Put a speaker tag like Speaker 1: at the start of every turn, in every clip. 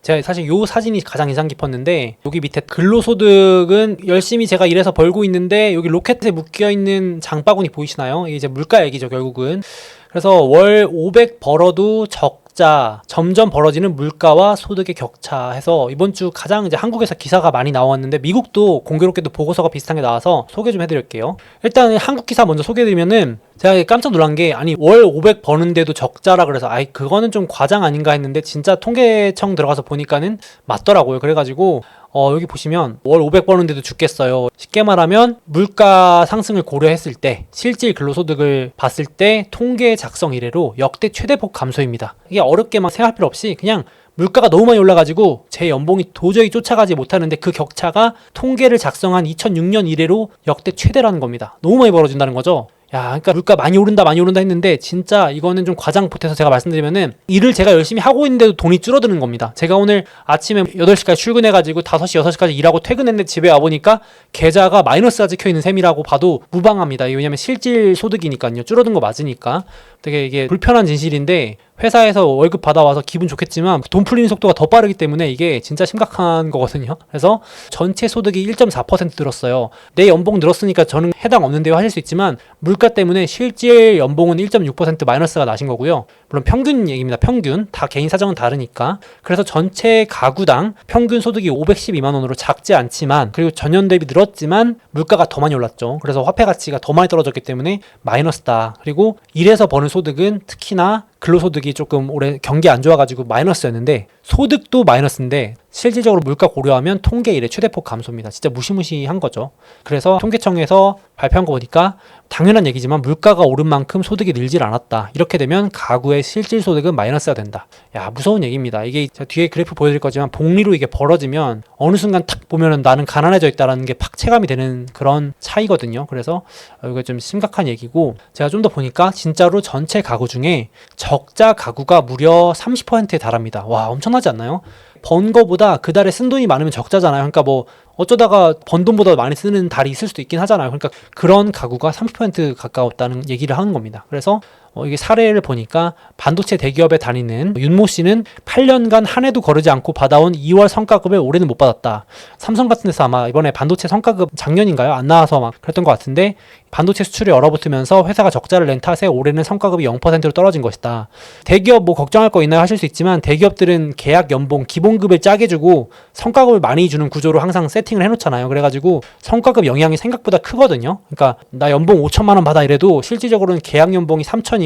Speaker 1: 제가 사실 요 사진이 가장 인상 깊었는데, 여기 밑에 근로소득은 열심히 제가 일해서 벌고 있는데 여기 로켓에 묶여있는 장바구니 보이시나요? 이게 이제 물가 얘기죠, 결국은. 그래서 월 500 벌어도 적자, 점점 벌어지는 물가와 소득의 격차 해서 이번 주 가장 이제 한국에서 기사가 많이 나왔는데, 미국도 공교롭게도 보고서가 비슷한 게 나와서 소개 좀 해드릴게요. 일단 한국 기사 먼저 소개해드리면은, 제가 깜짝 놀란 게, 아니 월 500 버는데도 적자라 그래서 아이 그거는 좀 과장 아닌가 했는데, 진짜 통계청 들어가서 보니까는 맞더라고요. 그래가지고 여기 보시면 월 500 버는데도 죽겠어요. 쉽게 말하면 물가 상승을 고려했을 때, 실질 근로소득을 봤을 때 통계 작성 이래로 역대 최대폭 감소입니다. 이게 어렵게 막 생각할 필요 없이 그냥 물가가 너무 많이 올라가지고 제 연봉이 도저히 쫓아가지 못하는데, 그 격차가 통계를 작성한 2006년 이래로 역대 최대라는 겁니다. 너무 많이 벌어진다는 거죠. 야, 그러니까 물가 많이 오른다 했는데, 진짜 이거는 좀 과장 보태서 제가 말씀드리면은, 일을 제가 열심히 하고 있는데도 돈이 줄어드는 겁니다. 제가 오늘 아침에 8시까지 출근해가지고 5시, 6시까지 일하고 퇴근했는데 집에 와보니까 계좌가 마이너스가 찍혀있는 셈이라고 봐도 무방합니다. 왜냐면 실질 소득이니까요. 줄어든 거 맞으니까. 되게 이게 불편한 진실인데, 회사에서 월급 받아와서 기분 좋겠지만 돈 풀리는 속도가 더 빠르기 때문에 이게 진짜 심각한 거거든요. 그래서 전체 소득이 1.4% 늘었어요. 내 연봉 늘었으니까 저는 해당 없는데요 하실 수 있지만, 물가 때문에 실질 연봉은 1.6% 마이너스가 나신 거고요. 물론 평균 얘기입니다. 평균. 다 개인 사정은 다르니까. 그래서 전체 가구당 평균 소득이 512만 원으로 작지 않지만, 그리고 전년 대비 늘었지만 물가가 더 많이 올랐죠. 그래서 화폐 가치가 더 많이 떨어졌기 때문에 마이너스다. 그리고 일해서 버는 소득은 특히나 근로소득이 조금 올해 경기 안 좋아가지고 마이너스였는데, 소득도 마이너스인데 실질적으로 물가 고려하면 통계 이래 최대폭 감소입니다. 진짜 무시무시한 거죠. 그래서 통계청에서 발표한 거 보니까 당연한 얘기지만 물가가 오른 만큼 소득이 늘질 않았다. 이렇게 되면 가구의 실질 소득은 마이너스가 된다. 야, 무서운 얘기입니다. 이게 제가 뒤에 그래프 보여드릴 거지만, 복리로 이게 벌어지면 어느 순간 탁 보면은 나는 가난해져 있다라는 게 팍 체감이 되는 그런 차이거든요. 그래서 이거 좀 심각한 얘기고, 제가 좀 더 보니까 진짜로 전체 가구 중에 적자 가구가 무려 30%에 달합니다. 와, 엄청나지 않나요? 번 거보다 그 달에 쓴 돈이 많으면 적자잖아요. 그러니까 뭐 어쩌다가 번 돈보다 많이 쓰는 달이 있을 수도 있긴 하잖아요. 그러니까 그런 가구가 30% 가까웠다는 얘기를 하는 겁니다. 그래서 이게 사례를 보니까, 반도체 대기업에 다니는 윤모 씨는 8년간 한 해도 거르지 않고 받아온 2월 성과급을 올해는 못 받았다. 삼성 같은 데서 아마 이번에 반도체 성과급 작년인가요? 안 나와서 막 그랬던 것 같은데, 반도체 수출이 얼어붙으면서 회사가 적자를 낸 탓에 올해는 성과급이 0%로 떨어진 것이다. 대기업 뭐 걱정할 거 있나요 하실 수 있지만, 대기업들은 계약 연봉 기본급을 짜게 주고 성과급을 많이 주는 구조로 항상 세팅을 해놓잖아요. 그래가지고 성과급 영향이 생각보다 크거든요. 그러니까 나 연봉 5천만 원 받아 이래도 실질적으로는 계약 연봉이 3천이고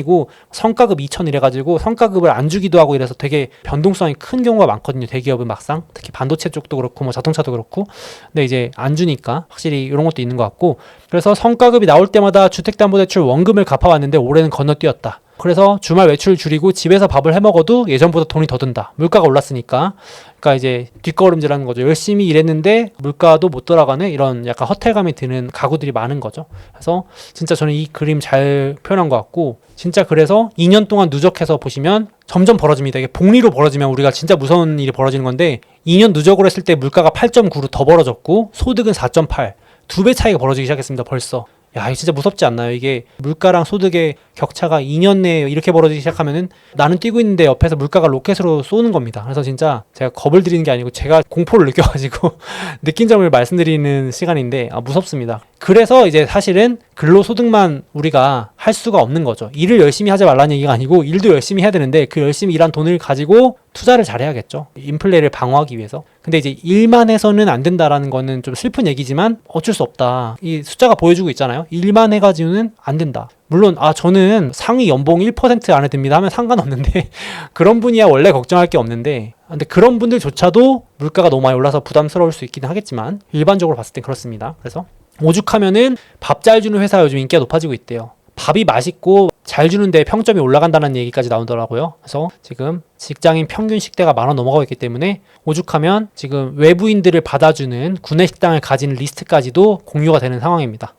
Speaker 1: 성과급 2천 이래가지고 성과급을 안 주기도 하고 이래서 되게 변동성이 큰 경우가 많거든요. 대기업은 막상 특히 반도체 쪽도 그렇고 뭐 자동차도 그렇고. 근데 이제 안 주니까 확실히 이런 것도 있는 것 같고, 그래서 성과급이 나올 때마다 주택담보대출 원금을 갚아왔는데 올해는 건너뛰었다. 그래서 주말 외출 줄이고 집에서 밥을 해 먹어도 예전보다 돈이 더 든다. 물가가 올랐으니까. 그러니까 이제 뒷걸음질하는 거죠. 열심히 일했는데 물가도 못 돌아가네, 이런 약간 허탈감이 드는 가구들이 많은 거죠. 그래서 진짜 저는 이 그림 잘 표현한 것 같고, 진짜 그래서 2년 동안 누적해서 보시면 점점 벌어집니다. 이게 복리로 벌어지면 우리가 진짜 무서운 일이 벌어지는 건데, 2년 누적으로 했을 때 물가가 8.9로 더 벌어졌고 소득은 4.8, 2배 차이가 벌어지기 시작했습니다. 벌써. 야, 이거 진짜 무섭지 않나요? 이게 물가랑 소득의 격차가 2년 내에 이렇게 벌어지기 시작하면은 나는 뛰고 있는데 옆에서 물가가 로켓으로 쏘는 겁니다. 그래서 진짜 제가 겁을 드리는 게 아니고 제가 공포를 느껴가지고 느낀 점을 말씀드리는 시간인데, 무섭습니다. 그래서 이제 사실은 근로소득만 우리가 할 수가 없는 거죠. 일을 열심히 하지 말라는 얘기가 아니고, 일도 열심히 해야 되는데 그 열심히 일한 돈을 가지고 투자를 잘해야겠죠. 인플레를 방어하기 위해서. 근데 이제 일만 해서는 안 된다라는 거는 좀 슬픈 얘기지만 어쩔 수 없다. 이 숫자가 보여주고 있잖아요. 일만 해가지고는 안 된다. 물론 저는 상위 연봉 1% 안에 듭니다 하면 상관없는데 그런 분이야 원래 걱정할 게 없는데, 근데 그런 분들조차도 물가가 너무 많이 올라서 부담스러울 수 있긴 하겠지만 일반적으로 봤을 땐 그렇습니다. 그래서 오죽하면은 밥 잘 주는 회사 요즘 인기가 높아지고 있대요. 밥이 맛있고 잘 주는데 평점이 올라간다는 얘기까지 나오더라고요. 그래서 지금 직장인 평균 식대가 10,000원 넘어가고 있기 때문에 오죽하면 지금 외부인들을 받아주는 구내식당을 가진 리스트까지도 공유가 되는 상황입니다.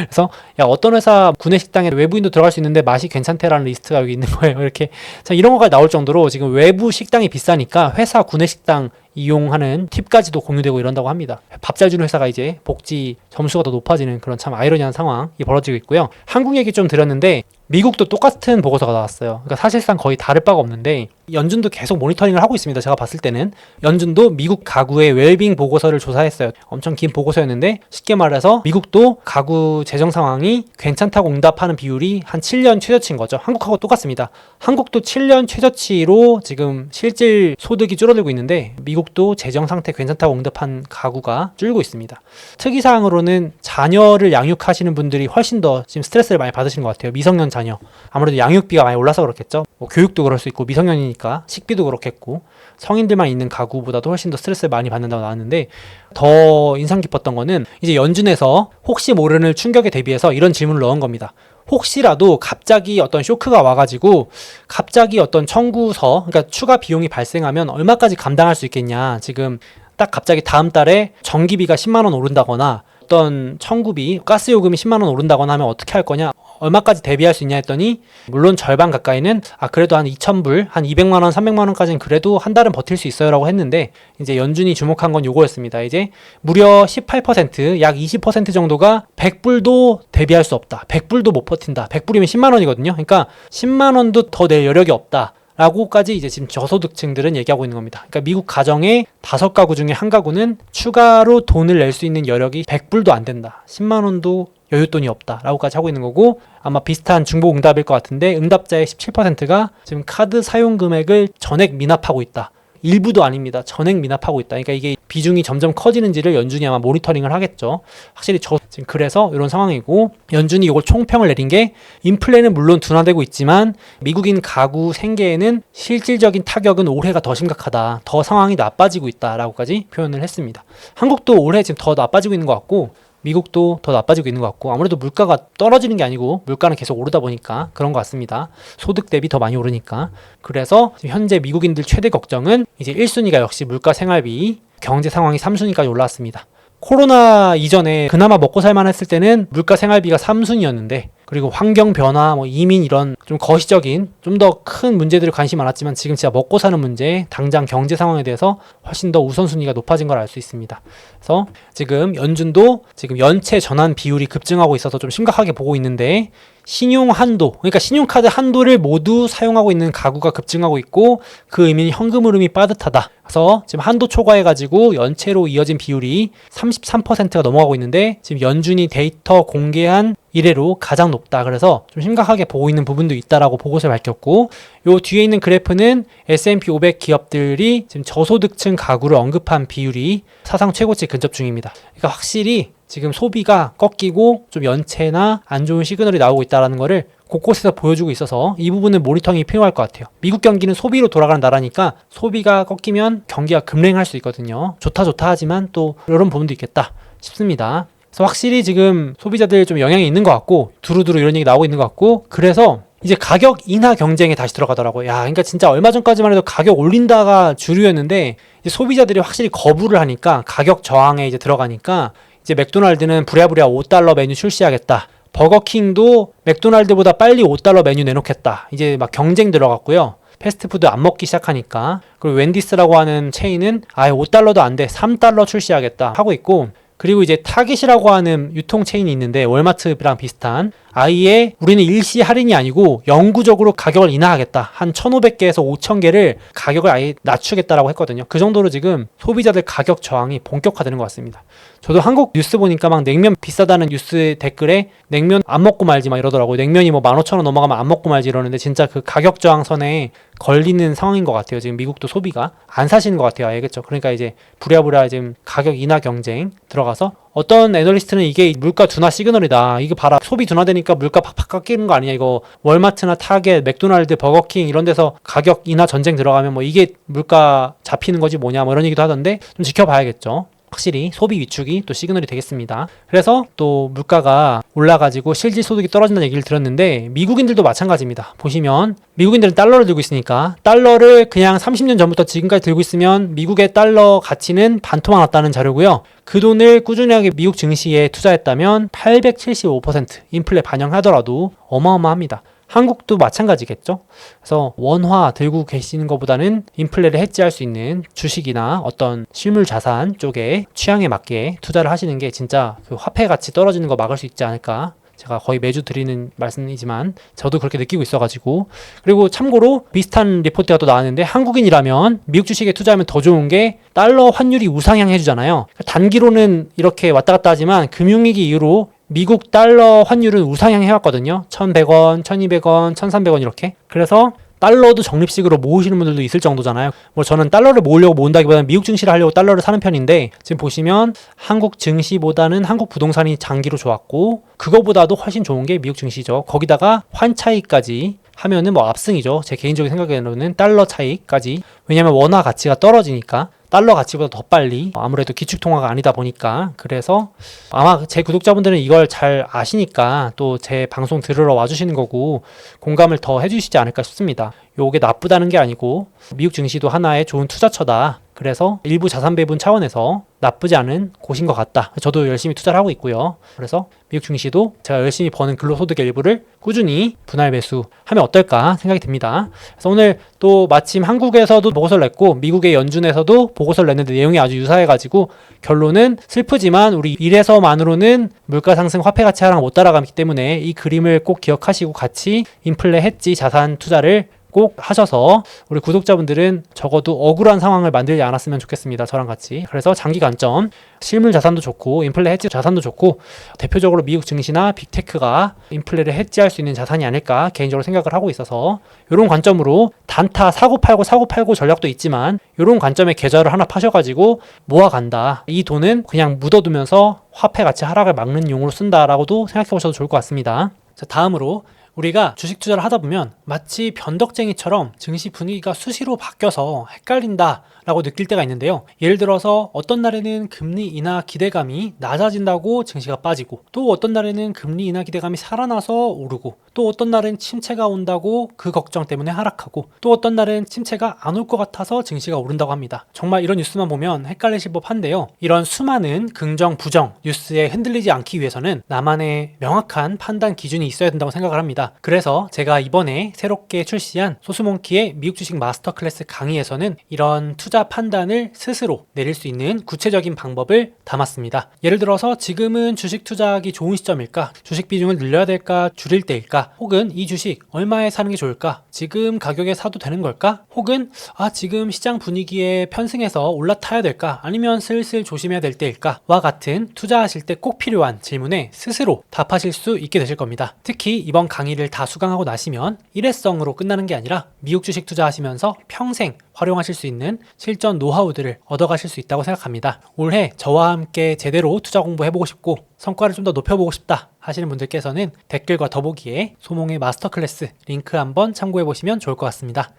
Speaker 1: 그래서 야, 어떤 회사 구내식당에 외부인도 들어갈 수 있는데 맛이 괜찮대라는 리스트가 여기 있는 거예요. 이렇게 참 이런 거가 나올 정도로 지금 외부 식당이 비싸니까 회사 구내식당 이용하는 팁까지도 공유되고 이런다고 합니다. 밥 잘 주는 회사가 이제 복지 점수가 더 높아지는 그런 참 아이러니한 상황이 벌어지고 있고요. 한국 얘기 좀 드렸는데 미국도 똑같은 보고서가 나왔어요. 그러니까 사실상 거의 다를 바가 없는데, 연준도 계속 모니터링을 하고 있습니다. 제가 봤을 때는 연준도 미국 가구의 웰빙 보고서를 조사했어요. 엄청 긴 보고서였는데 쉽게 말해서 미국도 가구 재정 상황이 괜찮다고 응답하는 비율이 한 7년 최저치인 거죠. 한국하고 똑같습니다. 한국도 7년 최저치로 지금 실질 소득이 줄어들고 있는데 미국도 재정 상태 괜찮다고 응답한 가구가 줄고 있습니다. 특이사항으로는 자녀를 양육하시는 분들이 훨씬 더 지금 스트레스를 많이 받으시는 것 같아요. 미성년 자녀. 아무래도 양육비가 많이 올라서 그렇겠죠. 뭐 교육도 그럴 수 있고 미성년이니까 식비도 그렇겠고 성인들만 있는 가구보다도 훨씬 더 스트레스를 많이 받는다고 나왔는데 더 인상 깊었던 거는 이제 연준에서 혹시 모르는 충격에 대비해서 이런 질문을 넣은 겁니다. 혹시라도 갑자기 어떤 쇼크가 와가지고 갑자기 어떤 청구서, 그러니까 추가 비용이 발생하면 얼마까지 감당할 수 있겠냐. 지금 딱 갑자기 다음 달에 전기비가 10만 원 오른다거나 어떤 청구비, 가스 요금이 10만 원 오른다거나 하면 어떻게 할 거냐, 얼마까지 대비할 수 있냐 했더니 물론 절반 가까이는 그래도 한 2,000불, 한 200만 원, 300만 원까지는 그래도 한 달은 버틸 수 있어요 라고 했는데 이제 연준이 주목한 건 요거였습니다. 이제 무려 18%, 약 20% 정도가 100불도 대비할 수 없다. 100불도 못 버틴다. 100불이면 10만 원이거든요. 그러니까 10만 원도 더 낼 여력이 없다. 라고까지 이제 지금 저소득층들은 얘기하고 있는 겁니다. 그러니까 미국 가정의 5가구 중에 한 가구는 추가로 돈을 낼 수 있는 여력이 100불도 안 된다. 10만 원도 여윳돈이 없다. 라고까지 하고 있는 거고 아마 비슷한 중복 응답일 것 같은데 응답자의 17%가 지금 카드 사용 금액을 전액 미납하고 있다. 일부도 아닙니다. 전액 미납하고 있다. 그러니까 이게 비중이 점점 커지는지를 연준이 아마 모니터링을 하겠죠. 확실히 지금 그래서 이런 상황이고 연준이 이걸 총평을 내린 게 인플레는 물론 둔화되고 있지만 미국인 가구 생계에는 실질적인 타격은 올해가 더 심각하다. 더 상황이 나빠지고 있다라고까지 표현을 했습니다. 한국도 올해 지금 더 나빠지고 있는 것 같고 미국도 더 나빠지고 있는 것 같고 아무래도 물가가 떨어지는 게 아니고 물가는 계속 오르다 보니까 그런 것 같습니다. 소득 대비 더 많이 오르니까. 그래서 현재 미국인들 최대 걱정은 이제 1순위가 역시 물가 생활비, 경제 상황이 3순위까지 올라왔습니다. 코로나 이전에 그나마 먹고 살만 했을 때는 물가 생활비가 3순위였는데 그리고 환경 변화, 이민 이런 좀 거시적인 좀 더 큰 문제들에 관심이 많았지만 지금 진짜 먹고 사는 문제, 당장 경제 상황에 대해서 훨씬 더 우선순위가 높아진 걸 알 수 있습니다. 그래서 지금 연준도 지금 연체 전환 비율이 급증하고 있어서 좀 심각하게 보고 있는데 신용 한도, 그러니까 신용카드 한도를 모두 사용하고 있는 가구가 급증하고 있고 그 의미는 현금 흐름이 빠듯하다. 그래서 지금 한도 초과해가지고 연체로 이어진 비율이 33%가 넘어가고 있는데 지금 연준이 데이터 공개한 이래로 가장 높다. 그래서 좀 심각하게 보고 있는 부분도 있다라고 보고서에 밝혔고 요 뒤에 있는 그래프는 S&P 500 기업들이 지금 저소득층 가구를 언급한 비율이 사상 최고치 근접 중입니다. 그러니까 확실히 지금 소비가 꺾이고 좀 연체나 안 좋은 시그널이 나오고 있다는 거를 곳곳에서 보여주고 있어서 이 부분은 모니터링이 필요할 것 같아요. 미국 경기는 소비로 돌아가는 나라니까 소비가 꺾이면 경기가 급랭할 수 있거든요. 좋다 하지만 또 이런 부분도 있겠다 싶습니다. 그래서 확실히 지금 소비자들 좀 영향이 있는 것 같고 두루두루 이런 얘기 나오고 있는 것 같고 그래서 이제 가격 인하 경쟁에 다시 들어가더라고요. 그러니까 진짜 얼마 전까지만 해도 가격 올린다가 주류였는데 이제 소비자들이 확실히 거부를 하니까 가격 저항에 이제 들어가니까 이제 맥도날드는 부랴부랴 $5 메뉴 출시하겠다. 버거킹도 맥도날드보다 빨리 $5 메뉴 내놓겠다. 이제 막 경쟁 들어갔고요. 패스트푸드 안 먹기 시작하니까. 그리고 웬디스라고 하는 체인은 $5도 안 돼. $3 출시하겠다 하고 있고 그리고 이제 타겟이라고 하는 유통 체인이 있는데 월마트랑 비슷한 아예 우리는 일시 할인이 아니고 영구적으로 가격을 인하하겠다. 한 1,500개에서 5,000개를 가격을 아예 낮추겠다라고 했거든요. 그 정도로 지금 소비자들 가격 저항이 본격화되는 것 같습니다. 저도 한국 뉴스 보니까 막 냉면 비싸다는 뉴스 댓글에 냉면 안 먹고 말지 막 이러더라고요. 냉면이 15,000원 넘어가면 안 먹고 말지 이러는데 진짜 그 가격 저항선에 걸리는 상황인 것 같아요. 지금 미국도 소비가 안 사시는 것 같아요. 알겠죠? 그러니까 이제 부랴부랴 지금 가격 인하 경쟁 들어가서 어떤 애널리스트는 이게 물가 둔화 시그널이다. 이거 봐라. 소비 둔화되니까 물가 팍팍 깎이는 거 아니냐. 이거 월마트나 타겟, 맥도날드, 버거킹 이런 데서 가격 인하 전쟁 들어가면 이게 물가 잡히는 거지 뭐냐 이런 얘기도 하던데 좀 지켜봐야겠죠. 확실히 소비 위축이 또 시그널이 되겠습니다. 그래서 또 물가가 올라가지고 실질 소득이 떨어진다는 얘기를 들었는데 미국인들도 마찬가지입니다. 보시면 미국인들은 달러를 들고 있으니까 달러를 그냥 30년 전부터 지금까지 들고 있으면 미국의 달러 가치는 반토막 났다는 자료고요. 그 돈을 꾸준하게 미국 증시에 투자했다면 875% 인플레 반영하더라도 어마어마합니다. 한국도 마찬가지겠죠. 그래서 원화 들고 계시는 것보다는 인플레를 해지할 수 있는 주식이나 어떤 실물 자산 쪽에 취향에 맞게 투자를 하시는 게 진짜 그 화폐 가치 떨어지는 거 막을 수 있지 않을까 제가 거의 매주 드리는 말씀이지만 저도 그렇게 느끼고 있어가지고. 그리고 참고로 비슷한 리포트가 또 나왔는데, 한국인이라면 미국 주식에 투자하면 더 좋은 게 달러 환율이 우상향 해주잖아요. 단기로는 이렇게 왔다 갔다 하지만 금융위기 이후로 미국 달러 환율은 우상향 해왔거든요. 1,100원, 1,200원, 1,300원 이렇게. 그래서 달러도 적립식으로 모으시는 분들도 있을 정도잖아요. 뭐 저는 달러를 모으려고 모은다기보다는 미국 증시를 하려고 달러를 사는 편인데, 지금 보시면 한국 증시보다는 한국 부동산이 장기로 좋았고, 그거보다도 훨씬 좋은 게 미국 증시죠. 거기다가 환 차이까지 하면은 뭐 압승이죠. 제 개인적인 생각에는 달러 차이까지. 왜냐면 원화 가치가 떨어지니까 달러 가치보다 더 빨리, 아무래도 기축통화가 아니다 보니까. 그래서 아마 제 구독자분들은 이걸 잘 아시니까 또 제 방송 들으러 와주시는 거고 공감을 더 해주시지 않을까 싶습니다. 요게 나쁘다는 게 아니고 미국 증시도 하나의 좋은 투자처다. 그래서 일부 자산 배분 차원에서 나쁘지 않은 곳인 것 같다. 저도 열심히 투자를 하고 있고요. 그래서 미국 증시도 제가 열심히 버는 근로소득의 일부를 꾸준히 분할 매수하면 어떨까 생각이 듭니다. 그래서 오늘 또 마침 한국에서도 보고서를 냈고 미국의 연준에서도 보고서를 냈는데 내용이 아주 유사해가지고 결론은 슬프지만 우리 이래서만으로는 물가 상승 화폐 가치 하락 못 따라가기 때문에 이 그림을 꼭 기억하시고 같이 인플레 헤지 자산 투자를 꼭 하셔서 우리 구독자분들은 적어도 억울한 상황을 만들지 않았으면 좋겠습니다. 저랑 같이. 그래서 장기 관점, 실물 자산도 좋고 인플레 헤지 자산도 좋고 대표적으로 미국 증시나 빅테크가 인플레를 헤지할 수 있는 자산이 아닐까 개인적으로 생각을 하고 있어서 이런 관점으로 단타 사고 팔고 전략도 있지만 이런 관점의 계좌를 하나 파셔가지고 모아간다. 이 돈은 그냥 묻어두면서 화폐 가치 하락을 막는 용으로 쓴다라고도 생각해 보셔도 좋을 것 같습니다. 자, 다음으로 우리가 주식 투자를 하다 보면 마치 변덕쟁이처럼 증시 분위기가 수시로 바뀌어서 헷갈린다 라고 느낄 때가 있는데요. 예를 들어서 어떤 날에는 금리 인하 기대감이 낮아진다고 증시가 빠지고, 또 어떤 날에는 금리 인하 기대감이 살아나서 오르고, 또 어떤 날은 침체가 온다고 그 걱정 때문에 하락하고, 또 어떤 날은 침체가 안 올 것 같아서 증시가 오른다고 합니다. 정말 이런 뉴스만 보면 헷갈리실 법한데요. 이런 수많은 긍정, 부정 뉴스에 흔들리지 않기 위해서는 나만의 명확한 판단 기준이 있어야 된다고 생각을 합니다. 그래서 제가 이번에 새롭게 출시한 소수몽키의 미국 주식 마스터 클래스 강의에서는 이런 투자 판단을 스스로 내릴 수 있는 구체적인 방법을 담았습니다. 예를 들어서 지금은 주식 투자하기 좋은 시점일까? 주식 비중을 늘려야 될까? 줄일 때일까? 혹은 이 주식 얼마에 사는 게 좋을까? 지금 가격에 사도 되는 걸까? 혹은 지금 시장 분위기에 편승해서 올라타야 될까? 아니면 슬슬 조심해야 될 때일까? 와 같은 투자하실 때 꼭 필요한 질문에 스스로 답하실 수 있게 되실 겁니다. 특히 이번 강의를 다 수강하고 나시면 일회성으로 끝나는 게 아니라 미국 주식 투자하시면서 평생 활용하실 수 있는 실전 노하우들을 얻어가실 수 있다고 생각합니다. 올해 저와 함께 제대로 투자 공부해보고 싶고 성과를 좀 더 높여보고 싶다 하시는 분들께서는 댓글과 더보기에 소몽의 마스터 클래스 링크 한번 참고해보시면 좋을 것 같습니다.